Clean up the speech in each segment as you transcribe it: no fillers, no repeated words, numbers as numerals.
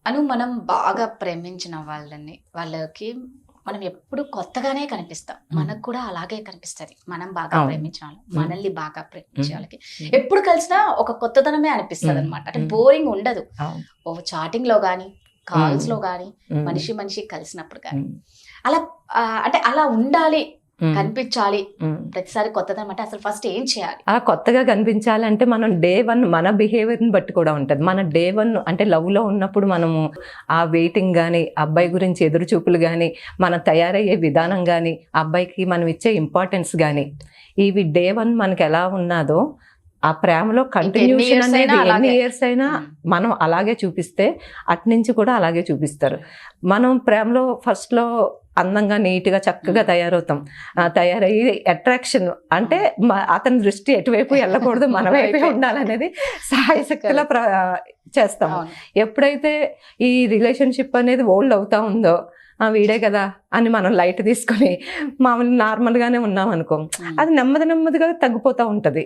మనం బాగా ప్రేమించిన వాళ్ళకి మనం ఎప్పుడు కొత్తగానే కనిపిస్తాం. మనకు కూడా అలాగే కనిపిస్తది. మనం బాగా ప్రేమించిన వాళ్ళు, మనల్ని బాగా ప్రేమించే వాళ్ళకి ఎప్పుడు కలిసినా ఒక కొత్తదనమే అనిపిస్తదనమాట. అంటే బోరింగ్ ఉండదు. ఓ చాటింగ్‌లో గానీ, కాల్స్‌లో గానీ, మనిషి కలిసినప్పుడు గానీ. అలా అంటే అలా ఉండాలి, కనిపించాలి ప్రతిసారి కొత్తదనం అంటే అసలు ఫస్ట్ ఏం చేయాలి? అలా కొత్తగా కనిపించాలంటే మనం డే 1 మన బిహేవియర్ని బట్టి కూడా ఉంటుంది. మన డే 1 అంటే లవ్లో ఉన్నప్పుడు మనము ఆ వెయిటింగ్ కానీ, అబ్బాయి గురించి ఎదురు చూపులు కానీ, మనం తయారయ్యే విధానం కానీ, అబ్బాయికి మనం ఇచ్చే ఇంపార్టెన్స్ కానీ, ఇవి డే 1 మనకి ఎలా ఉన్నదో ఆ ప్రేమలో కంటిన్యూషన్ అనేది ఎన్ని ఇయర్స్ అయినా మనం అలాగే చూపిస్తే అట్నుంచి కూడా అలాగే చూపిస్తారు. మనం ప్రేమలో ఫస్ట్లో అందంగా నీట్గా చక్కగా తయారవుతాం. తయారయ్యి అట్రాక్షన్ అంటే అతని దృష్టి ఎటువైపు వెళ్ళకూడదు, మన వైపే ఉండాలనేది సాయశక్తిలో చేస్తాము. ఎప్పుడైతే ఈ రిలేషన్షిప్ అనేది ఓల్డ్ అవుతా ఉందో వీడే కదా అని మనం లైట్ తీసుకొని మామూలు నార్మల్గానే ఉన్నాం అనుకో, అది నెమ్మదిగా తగ్గిపోతూ ఉంటుంది.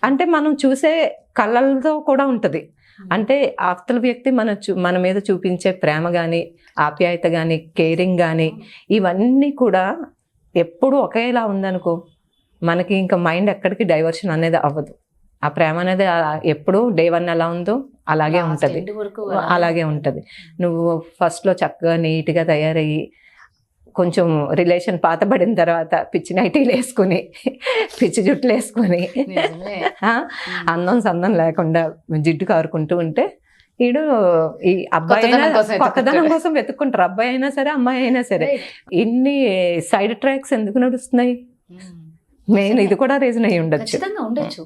అంటే మనం చూసే కళ్ళతో కూడా ఉంటుంది. అంటే అవతల వ్యక్తి మన మీద చూపించే ప్రేమ కానీ, ఆప్యాయత కానీ, కేరింగ్ కానీ, ఇవన్నీ కూడా ఎప్పుడు ఒకేలా ఉందనుకో, మనకి ఇంకా మైండ్ ఎక్కడికి డైవర్షన్ అనేది అవ్వదు. ఆ ప్రేమ అనేది ఎప్పుడు డే 1 ఎలా ఉందో అలాగే ఉంటుంది. నువ్వు ఫస్ట్లో చక్కగా నీట్గా తయారయ్యి కొంచెం రిలేషన్ పాతబడిన తర్వాత పిచ్చి నైటీలు వేసుకుని, పిచ్చి జుట్లు వేసుకొని, అందం సందం లేకుండా జిడ్డు కారుకుంటూ ఉంటే ఈడు ఈ అబ్బాయి అయినా కొత్తదనం కోసం వెతుక్కుంటారు. అబ్బాయి అయినా సరే, అమ్మాయి అయినా సరే. ఇన్ని సైడ్ ట్రాక్స్ ఎందుకు నడుస్తున్నాయి? మెయిన్ ఇది కూడా రీజన్ అయ్యి ఉండొచ్చు.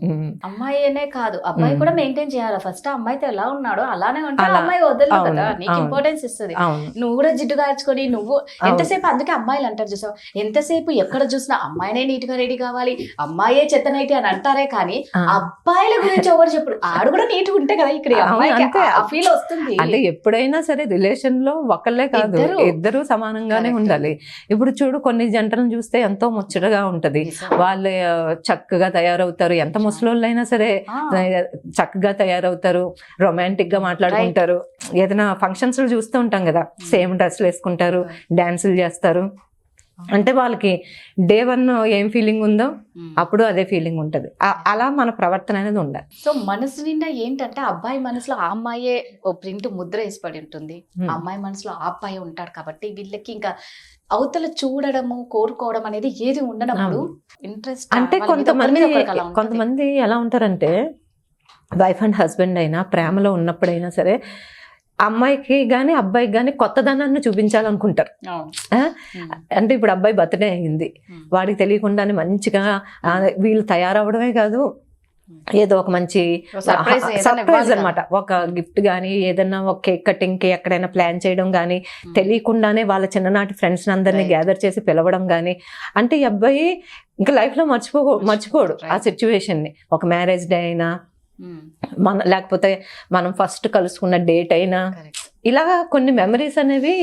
అమ్మాయి అనే కాదు, అబ్బాయి కూడా మెయింటైన్ చేయాలి. ఫస్ట్ అమ్మాయితో ఎలా ఉన్నాడో అలానే ఉంటే అమ్మాయి వదలదు కదా, నీకు ఇంపార్టెన్స్ ఇస్తుంది. నువ్వు కూడా జిడ్డు కాల్చుకొని నువ్వు ఎంతసేపు, అందుకే అమ్మాయిలు అంటారు చూసావు, ఎంతసేపు ఎక్కడ చూసినా అమ్మాయినే నీట్ గా రెడీ కావాలి, అమ్మాయే చెత్త నైటి అని అంటారే కానీ అబ్బాయిల గురించి ఎవరు చెప్పడు. ఆడు కూడా నీట్ గా ఉంటే కదా ఇక్కడ ఫీల్ వస్తుంది. అంటే ఎప్పుడైనా సరే రిలేషన్ లో ఒకళ్ళే కాదు, ఇద్దరు సమానంగానే ఉండాలి. ఇప్పుడు చూడు, కొన్ని జంటలను చూస్తే ఎంతో ముచ్చటగా ఉంటది. వాళ్ళు చక్కగా తయారవుతారు, ఎంత ముసలోళ్ళైనా సరే చక్కగా తయారవుతారు, రొమాంటిక్ గా మాట్లాడుకుంటారు. ఏదైనా ఫంక్షన్స్ లో చూస్తూ ఉంటాం కదా, సేమ్ డ్రెస్లు వేసుకుంటారు, డాన్సులు చేస్తారు. అంటే వాళ్ళకి డే 1 ఏం ఫీలింగ్ ఉందో అప్పుడు అదే ఫీలింగ్ ఉంటుంది. అలా మన ప్రవర్తన అనేది ఉండాలి. సో మనసు నిండా ఏంటంటే అబ్బాయి మనసులో ఆ అమ్మాయే ఓ ప్రింట్ ముద్ర వేసిపడి ఉంటుంది, అమ్మాయి మనసులో ఆ అబ్బాయి ఉంటాడు. కాబట్టి వీళ్ళకి ఇంకా అవతల చూడడము, కోరుకోవడం అనేది ఏది ఉండనప్పుడు ఇంట్రెస్ట్. అంటే కొంతమంది ఎలా ఉంటారంటే, వైఫ్ అండ్ హస్బెండ్ అయినా ప్రేమలో ఉన్నప్పుడైనా సరే అమ్మాయికి కానీ అబ్బాయికి కానీ కొత్తదనాన్ని చూపించాలనుకుంటారు. అంటే ఇప్పుడు అబ్బాయి బర్త్డే అయింది, వాడికి తెలియకుండానే మంచిగా వీళ్ళు తయారవడమే కాదు, ఏదో ఒక మంచి సర్ప్రైజ్ అనమాట, ఒక గిఫ్ట్ కానీ ఏదైనా ఒక కేక్ కటింగ్ కి ఎక్కడైనా ప్లాన్ చేయడం కానీ, తెలియకుండానే వాళ్ళ చిన్ననాటి ఫ్రెండ్స్ అందరినీ గ్యాదర్ చేసి పిలవడం కానీ. అంటే ఈ అబ్బాయి ఇంకా లైఫ్ లో మర్చిపోడు ఆ సిచ్యువేషన్ ని. ఒక మ్యారేజ్ డే అయినా, లేకపోతే మనం ఫస్ట్ కలుసుకున్న డేట్ అయినా, ఇలాగా కొన్ని మెమరీస్ అనేవి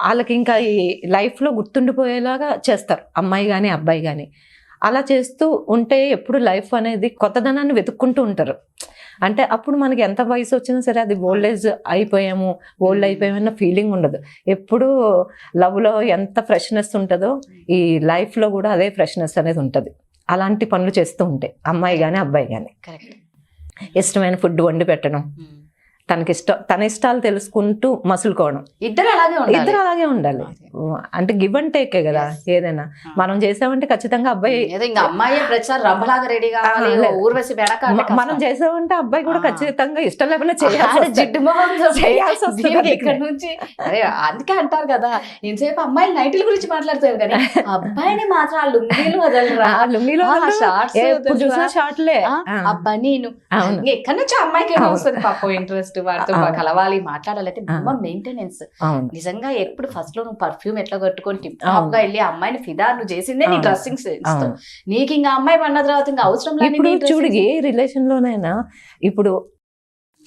వాళ్ళకి ఇంకా ఈ లైఫ్ లో గుర్తుండిపోయేలాగా చేస్తారు, అమ్మాయి కానీ అబ్బాయి కానీ. అలా చేస్తూ ఉంటే ఎప్పుడు లైఫ్ అనేది కొత్తదనాన్ని వెతుక్కుంటూ ఉంటారు. అంటే అప్పుడు మనకి ఎంత వయసు వచ్చినా సరే అది ఓల్డ్ అయిపోయామన్న ఫీలింగ్ ఉండదు. ఎప్పుడు లవ్లో ఎంత ఫ్రెష్నెస్ ఉంటుందో ఈ లైఫ్లో కూడా అదే ఫ్రెష్నెస్ అనేది ఉంటుంది. అలాంటి పనులు చేస్తూ ఉంటాయి అమ్మాయి కానీ అబ్బాయి కానీ. ఇష్టమైన ఫుడ్ వండి పెట్టడం, తన ఇష్టాలు తెలుసుకుంటూ మసులుకోవడం, ఇద్దరు అలాగే ఉండాలి. అంటే గివ్ అండ్ టేకే కదా ఏదైనా. మనం చేసామంటే ఖచ్చితంగా అబ్బాయి, మనం చేసామంటే అబ్బాయి కూడా ఖచ్చితంగా ఇష్టం లేకుండా చేయాల్సి వస్తుంది. ఇక్కడ నుంచి అందుకే అంటారు కదా, ఇంతసేపు అమ్మాయిలు నైట్ల గురించి మాట్లాడతారు కానీ అబ్బాయిని మాత్రం ఆ లుంగీలు చూసిన షార్ట్లే అబ్బాయి నేను ఎక్కడి నుంచి అమ్మాయికి వస్తుంది పాపం ఇంట్రెస్ట్, వాటితో కలవాలి, మాట్లాడాలి. అయితే మెయింటెనెన్స్ నిజంగా. ఎప్పుడు ఫస్ట్ లో నువ్వు పర్ఫ్యూమ్ ఎట్లా కట్టుకొని టిప్ టాప్ గా వెళ్ళి అమ్మాయిని ఫిదా నువ్వు చేసిందే నీ డ్రెస్సింగ్ సెన్స్ తో. నీకు ఇంకా అమ్మాయి పడిన తర్వాత ఇంకా అవసరం లేదు. చూడు, ఏ రిలేషన్ లోనైనా ఇప్పుడు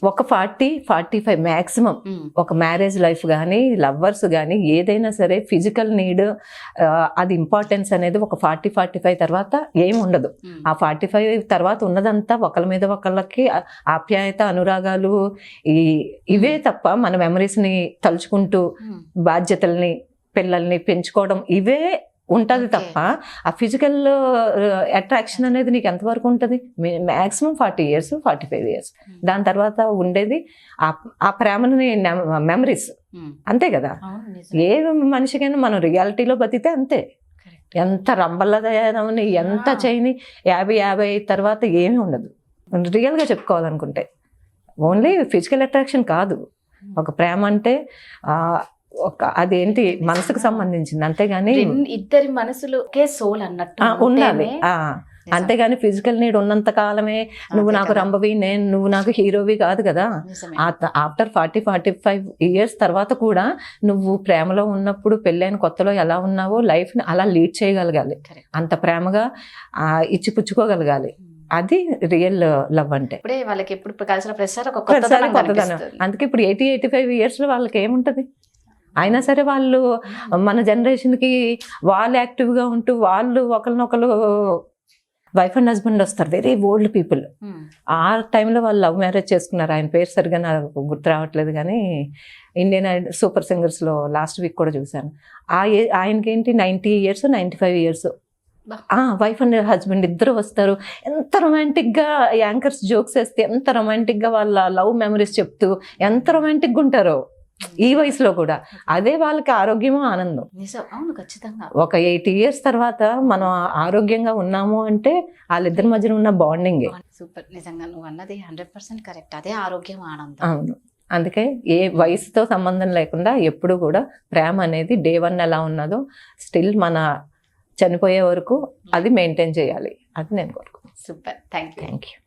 ఒక 40-45 మ్యాక్సిమం ఒక మ్యారేజ్ లైఫ్ కానీ లవ్వర్స్ కానీ ఏదైనా సరే ఫిజికల్ నీడ్ అది ఇంపార్టెన్స్ అనేది ఒక 40-45 తర్వాత ఏమి ఉండదు. ఆ 45 తర్వాత ఉన్నదంతా ఒకళ్ళ మీద ఒకళ్ళకి ఆప్యాయత అనురాగాలు ఇవే తప్ప మన మెమరీస్ని తలుచుకుంటూ బాధ్యతల్ని పిల్లల్ని పెంచుకోవడం ఇవే ఉంటుంది తప్ప ఆ ఫిజికల్ అట్రాక్షన్ అనేది నీకు ఎంతవరకు ఉంటుంది? Maximum 40 years 45 years. దాని తర్వాత ఉండేది ఆ ప్రేమని మెమరీస్, అంతే కదా. ఏ మనిషికైనా మనం రియాలిటీలో బతికితే అంతే. ఎంత రంబల్లా తయారవని ఎంత చేయని 50 తర్వాత ఏమీ ఉండదు. రియల్గా చెప్పుకోవాలనుకుంటే ఓన్లీ ఫిజికల్ అట్రాక్షన్ కాదు. ఒక ప్రేమ అంటే ఒక అదేంటి మనసుకు సంబంధించింది, అంతేగాని ఇద్దరి మనసులు ఒకే సోల్ అన్నట్టు ఉండాలి. అంతేగాని ఫిజికల్ నీడ్ ఉన్నంత కాలమే నువ్వు నాకు రంబవి నువ్వు నాకు హీరోవి కాదు కదా. ఆఫ్టర్ 40-45 years తర్వాత కూడా నువ్వు ప్రేమలో ఉన్నప్పుడు పెళ్ళైన కొత్తలో ఎలా ఉన్నావో లైఫ్ని అలా లీడ్ చేయగలగాలి. అంత ప్రేమగా ఇచ్చిపుచ్చుకోగలగాలి. అది రియల్ లవ్ అంటే. వాళ్ళకి ఎప్పుడు కలిసిన ప్రతిసారి ఒక కొత్తదనం. అందుకే ఇప్పుడు 80-85 years లో వాళ్ళకి ఏముంటది? అయినా సరే వాళ్ళు మన జనరేషన్కి వాళ్ళు యాక్టివ్గా ఉంటూ వాళ్ళు ఒకరినొకరు వైఫ్ అండ్ హస్బెండ్ వస్తారు, వెరీ ఓల్డ్ పీపుల్. ఆ టైంలో వాళ్ళు లవ్ మ్యారేజ్ చేసుకున్నారు. ఆయన పేరు సరిగా నాకు గుర్తు రావట్లేదు కానీ ఇండియన్ సూపర్ సింగర్స్లో లాస్ట్ వీక్ కూడా చూశాను. ఆయనకి ఏంటి 90 years 95 years wife and husband ఇద్దరు వస్తారు. ఎంత రొమాంటిక్గా యాంకర్స్ జోక్స్ వేస్తే ఎంత రొమాంటిక్గా వాళ్ళ లవ్ మెమరీస్ చెప్తూ ఎంత రొమాంటిక్గా ఉంటారో ఈ వయసులో కూడా. అదే వాళ్ళకి ఆరోగ్యము ఆనందం. అవును, ఖచ్చితంగా. ఒక 80 years తర్వాత మనం ఆరోగ్యంగా ఉన్నాము అంటే వాళ్ళిద్దరి మధ్యన ఉన్న బాండింగే. సూపర్, నిజంగా నువ్వు అన్నది 100% కరెక్ట్. అదే ఆరోగ్యం ఆనందం. అవును, అందుకే ఏ వయసుతో సంబంధం లేకుండా ఎప్పుడు కూడా ప్రేమ అనేది day 1 ఎలా ఉన్నదో స్టిల్ మన చనిపోయే వరకు అది మెయింటైన్ చేయాలి. అది నేను కోరుకుంటున్నాను. Super, thank you.